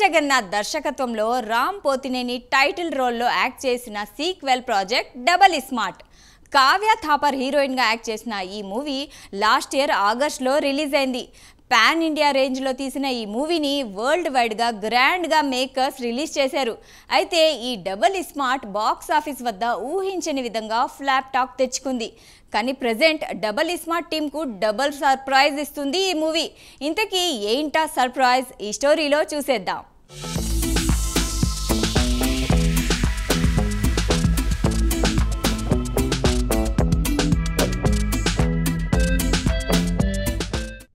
జగన్నాథ్ దర్శకత్వంలో రామ్ పోతినేని టైటిల్ రోల్లో యాక్ట్ చేసిన sequel project double smart. Kavya Thapar హీరోయిన్గా యాక్ట్ చేసిన ఈ మూవీ లాస్ట్ ఇయర్ ఆగస్టులో రిలీజ్ అయింది. పాన్ ఇండియా రేంజ్లో తీసిన ఈ మూవీని వరల్డ్ వైడ్గా గ్రాండ్గా మేకర్స్ రిలీజ్ చేశారు. అయితే ఈ డబల్ స్మార్ట్ బాక్స్ ఆఫీస్ వద్ద ఊహించని విధంగా ఫ్లాప్ టాక్ తెచ్చుకుంది. కానీ ప్రెజెంట్ డబల్ స్మార్ట్ టీంకు డబల్ సర్ప్రైజ్ ఇస్తుంది ఈ మూవీ. ఇంతకీ ఏంటా సర్ప్రైజ్, ఈ స్టోరీలో చూసేద్దాం.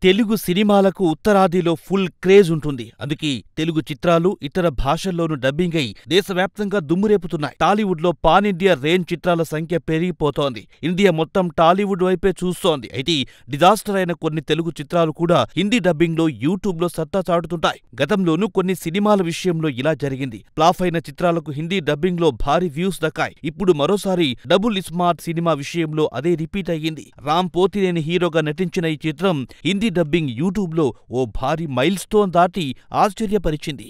తెలుగు సినిమాలకు ఉత్తరాదిలో ఫుల్ క్రేజ్ ఉంటుంది. అందుకే తెలుగు చిత్రాలు ఇతర భాషల్లోనూ డబ్బింగ్ అయి దేశవ్యాప్తంగా దుమ్మురేపుతున్నాయి. టాలీవుడ్ లో పాన్ ఇండియా రేంజ్ చిత్రాల సంఖ్య పెరిగిపోతోంది. ఇండియా మొత్తం టాలీవుడ్ వైపే చూస్తోంది. అయితే డిజాస్టర్ అయిన కొన్ని తెలుగు చిత్రాలు కూడా హిందీ డబ్బింగ్ లో యూట్యూబ్ లో సత్తా చాటుతుంటాయి. గతంలోనూ కొన్ని సినిమాల విషయంలో ఇలా జరిగింది. ఫ్లాప్ అయిన చిత్రాలకు హిందీ డబ్బింగ్ లో భారీ వ్యూస్ దక్కాయి. ఇప్పుడు మరోసారి డబుల్ స్మార్ట్ సినిమా విషయంలో అదే రిపీట్ అయ్యింది. రామ్ పోతినేని హీరోగా నటించిన ఈ చిత్రం హిందీ డబ్బింగ్ యూట్యూబ్ లో ఓ భారీ మైల్ స్టోన్ దాటి ఆశ్చర్యపరిచింది.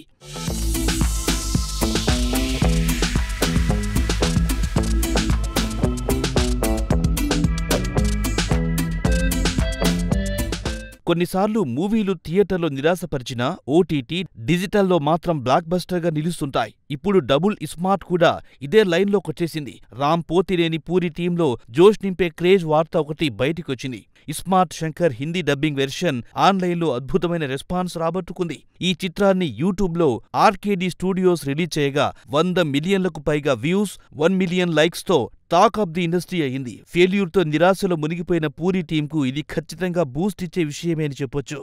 కొన్నిసార్లు మూవీలు థియేటర్లో నిరాశపరిచినా ఓటీటీ, డిజిటల్లో మాత్రం బ్లాక్ బస్టర్గా నిలుస్తుంటాయి. ఇప్పుడు డబుల్ స్మార్ట్ కూడా ఇదే లైన్లోకొచ్చేసింది. రామ్ పోతినేని పూరి టీంలో జోష్ నింపే క్రేజ్ వార్త ఒకటి బయటికొచ్చింది. Smart Shankar Hindi dubbing version ఆన్లైన్లో అద్భుతమైన రెస్పాన్స్ రాబట్టుకుంది. ఈ చిత్రాన్ని యూట్యూబ్లో ఆర్కేడీ స్టూడియోస్ రిలీజ్ చేయగా 100 మిలియన్లకు పైగా వ్యూస్, 1 మిలియన్ లైక్స్తో టాక్ ఆఫ్ ది ఇండస్ట్రీ అయింది. ఫెయిల్యూర్తో నిరాశలో మునిగిపోయిన పూరి టీంకు ఇది ఖచ్చితంగా బూస్ట్ ఇచ్చే విషయమే అని చెప్పొచ్చు.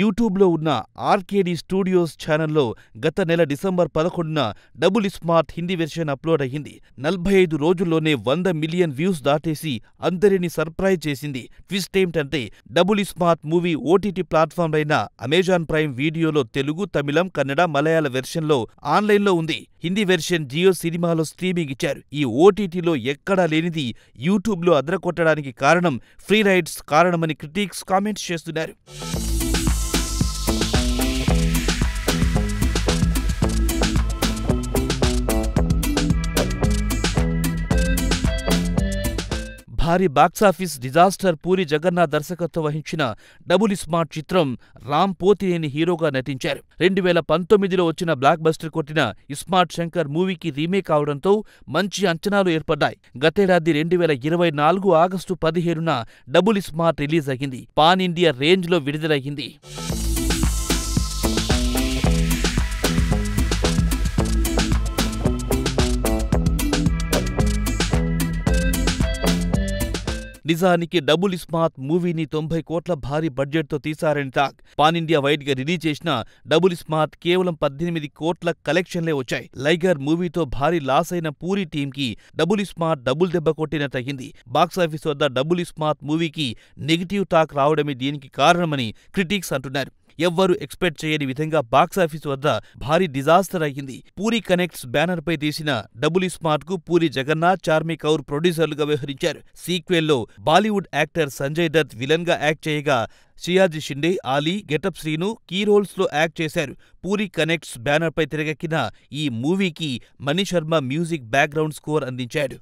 యూట్యూబ్లో ఉన్న ఆర్కేడీ స్టూడియోస్ ఛానల్లో గత నెల డిసెంబర్ 11న double smart Hindi version upload అయ్యింది. 45 రోజుల్లోనే 100 మిలియన్ వ్యూస్ దాటేసి అందరినీ సర్ప్రైజ్ చేసింది. ట్విస్ట్ ఏమిటంటే double smart movie OTT platform అయిన అమెజాన్ ప్రైమ్ వీడియోలో తెలుగు, తమిళం, కన్నడ, మలయాళ వెర్షన్లో ఆన్లైన్లో ఉంది. హిందీ వెర్షన్ జియో సినిమాలో స్ట్రీమింగ్ ఇచ్చారు. ఈ ఓటీటీలో ఎక్కడా లేనిది యూట్యూబ్లో అదరకొట్టడానికి కారణం ఫ్రీ రైట్స్ కారణమని క్రిటిక్స్ కామెంట్స్ చేస్తున్నారు. భారీ బాక్సాఫీస్ డిజాస్టర్ పూరి జగన్నాథ్ దర్శకత్వం వహించిన డబుల్ స్మార్ట్ చిత్రం రామ్ పోతినేని హీరోగా నటించారు. 2019లో వచ్చిన బ్లాక్ బస్టర్ కొట్టిన స్మార్ట్ శంకర్ మూవీకి రీమేక్ అవడంతో మంచి అంచనాలు ఏర్పడ్డాయి. గతేడాది 2024 ఆగస్టు 15న డబుల్ స్మార్ట్ రిలీజ్ అయ్యింది. పాన్ ఇండియా రేంజ్లో విడుదలయ్యింది. నిజానికి డబుల్ స్మార్ట్ మూవీని 90 కోట్ల భారీ బడ్జెట్తో తీశారని టాక్. పాన్ ఇండియా వైడ్ గా రిలీజ్ చేసిన డబుల్ స్మార్ట్ కేవలం 18 కోట్ల కలెక్షన్లే వచ్చాయి. లైగర్ మూవీతో భారీ లాస్ అయిన పూరి టీంకి డబుల్ స్మార్ట్ డబుల్ దెబ్బ కొట్టినట్టయింది. బాక్సాఫీస్ వద్ద డబుల్ స్మార్ట్ మూవీకి నెగిటివ్ టాక్ రావడమే దీనికి కారణమని క్రిటిక్స్ అంటున్నారు. ఎవ్వరూ ఎక్స్పెక్ట్ చేయని విధంగా బాక్సాఫీస్ వద్ద భారీ డిజాస్టర్ అయ్యింది. పూరి కనెక్ట్స్ బ్యానర్ పై తీసిన డబుల్ స్మార్ట్ కు పూరి జగన్నాథ్, చార్మి కౌర్ ప్రొడ్యూసర్లుగా వ్యవహరించారు. సీక్వెల్లో Bollywood actor Sanjay Dutt villain గా యాక్ట్ చేయగా షియాజీ షిండే, ఆలీ, గెటప్ శ్రీను కీ రోల్స్ లో యాక్ట్ చేశారు. పూరి కనెక్ట్స్ బ్యానర్ పై తెరకెక్కిన ఈ మూవీకి Mani Sharma music background score అందించాడు.